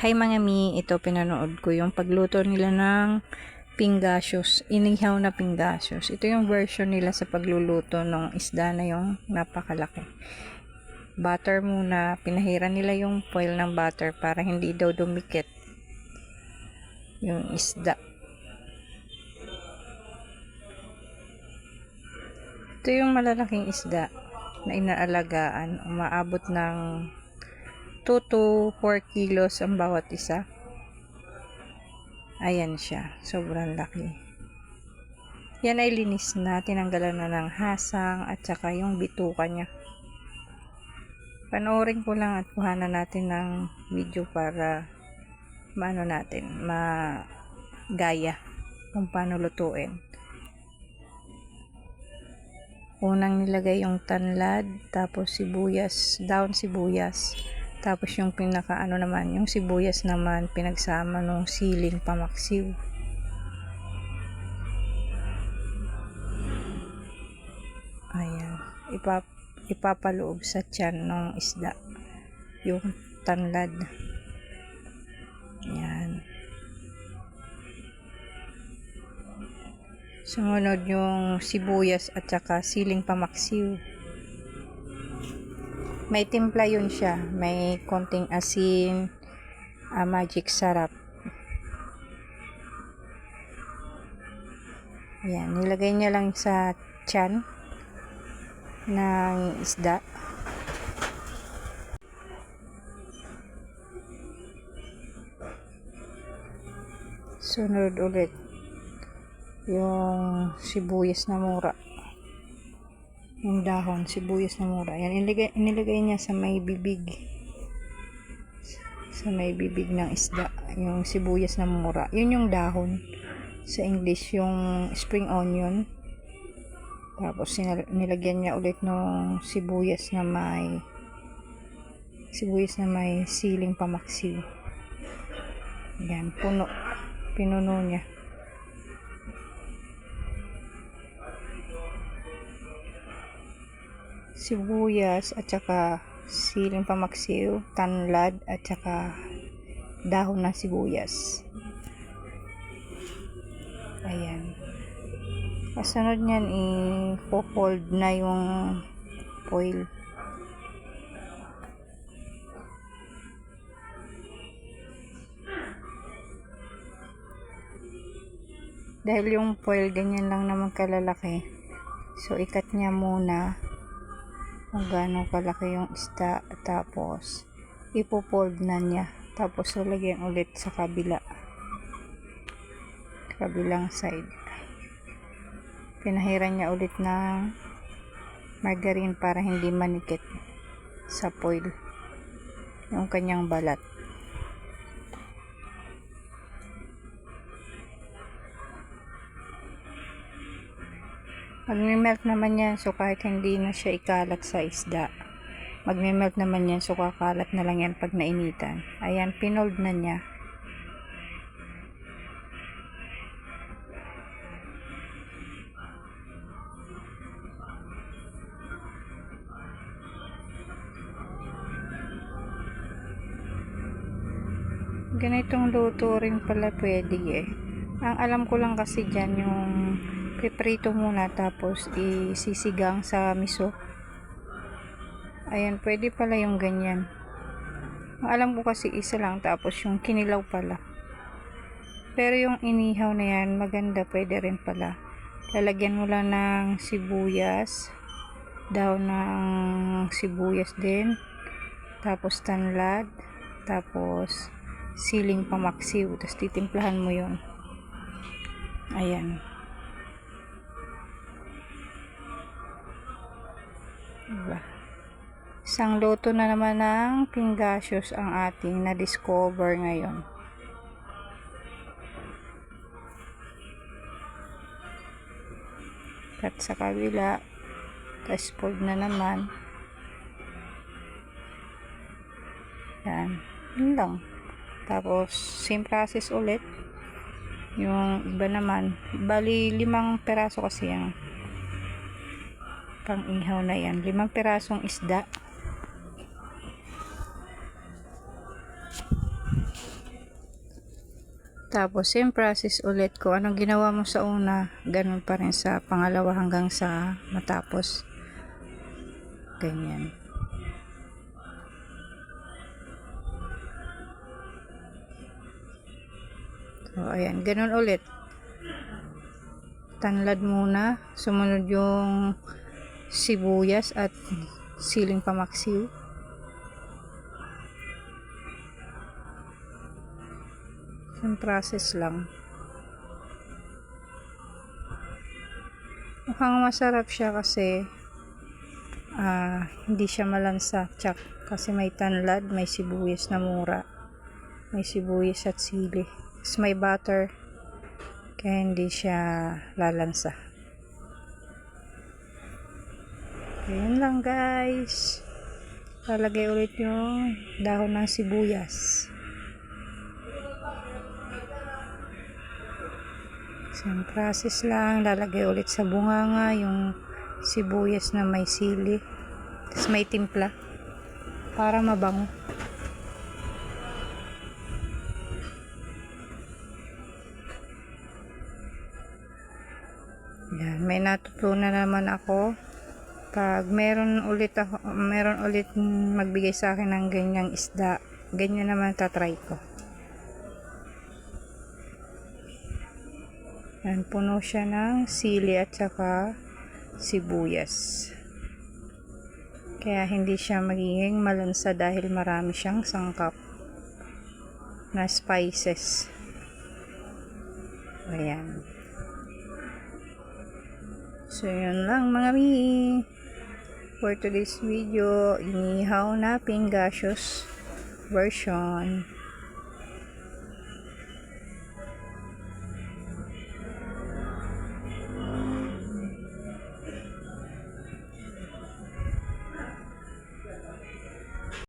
Hi mga mi, ito pinanood ko yung pagluto nila ng pingasyos, inihaw na pingasyos. Ito yung version nila sa pagluluto ng isda na yung napakalaki. Butter muna, pinahiran nila yung foil ng butter para hindi daw dumikit yung isda. Ito yung malalaking isda na inaalagaan, umaabot ng 2 to 4 kilos ang bawat isa. Ayan siya, sobrang laki. Yan ay linis na, tinanggalan na ng hasang at saka yung bituka niya. Panoorin ko lang at kuhanan natin ng video para maano natin, magaya kung paano lutuin. Unang nilagay yung tanlad, tapos sibuyas, daon sibuyas. Tapos yung pinakaano naman, yung sibuyas naman pinagsama nung siling pamaksiw. Ayan, ipapaloob sa tiyan ng isda yung tanlad. Ayan. Sumunod yung sibuyas at saka siling pamaksiw. May timpla yun siya, may konting asin, magic sarap. Ayan, nilagay niya lang sa tiyan ng isda. Sunod ulit yung sibuyas na mura, yung dahon sibuyas na mura. Yan, inilagay niya sa may bibig, ng isda, yung sibuyas na mura. Yun yung dahon sa English, yung spring onion. Tapos nilagyan niya ulit ng sibuyas na may siling pamaksiw. Yan, pinuno niya. Sibuyas at saka siling pamaksiw, tanlad at saka dahon ng sibuyas. Ayan. Kasunod niyan, i-fold na yung foil. Dahil yung foil ganyan lang naman kalalaki, so ikat niya muna kung gaano kalaki yung isda, tapos ipo-fold na niya, tapos lalagyan ulit sa kabilang side. Pinahiran niya ulit ng margarine para hindi manikit sa foil yung kanyang balat. Magme-melt naman yan, so kahit hindi na siya ikalat sa isda, magme-melt naman yan, so kakalat na lang yan pag nainitan. Ayan, pinold na niya. Ganitong luto rin pala pwede eh. Ang alam ko lang kasi dyan yung piprito muna tapos isisigang sa miso. Ayan, pwede pala yung ganyan. Ang alam ko kasi isa lang, tapos yung kinilaw pala. Pero yung inihaw na yan, maganda, pwede rin pala. Lalagyan mo lang ng sibuyas, daon ng sibuyas din, tapos tanlad, tapos siling pamaksiw, tapos titimplahan mo yun. Ayan. Diba? Isang luto na naman ng pingasyos ang ating na-discover ngayon. At sa kabila, tapos fold na naman. Yan. Yun lang. Tapos, same process ulit. Yung iba naman, bali 5 peraso kasi yung pang ihaw na yan. 5 perasong isda. Tapos same process ulit, kung anong ginawa mo sa una, ganun pa rin sa pangalawa hanggang sa matapos. Ganyan. So ayan, ganun ulit. Tanlad muna, sumunod yung sibuyas at siling pamaksiw. Yung process lang. Mukhang masarap siya kasi hindi siya malansa. Tsak, kasi may tanlad, may sibuyas na mura, may sibuyas at sili, tapos may butter, kaya hindi siya lalansa. Ayan lang guys, lalagay ulit yung dahon ng sibuyas. Same process lang, lalagay ulit sa bunganga yung sibuyas na may sili, tapos may timpla para mabango. Yan, may natutunan naman ako. Pag meron ulit magbigay sa akin ng ganyang isda, ganyan naman tatry ko. Yan, puno siya ng sili at saka sibuyas. Kaya hindi siya magiging malansa dahil marami siyang sangkap na spices. Ayan. So, yun lang mga mi. For today's video, inihaw na pingasius version.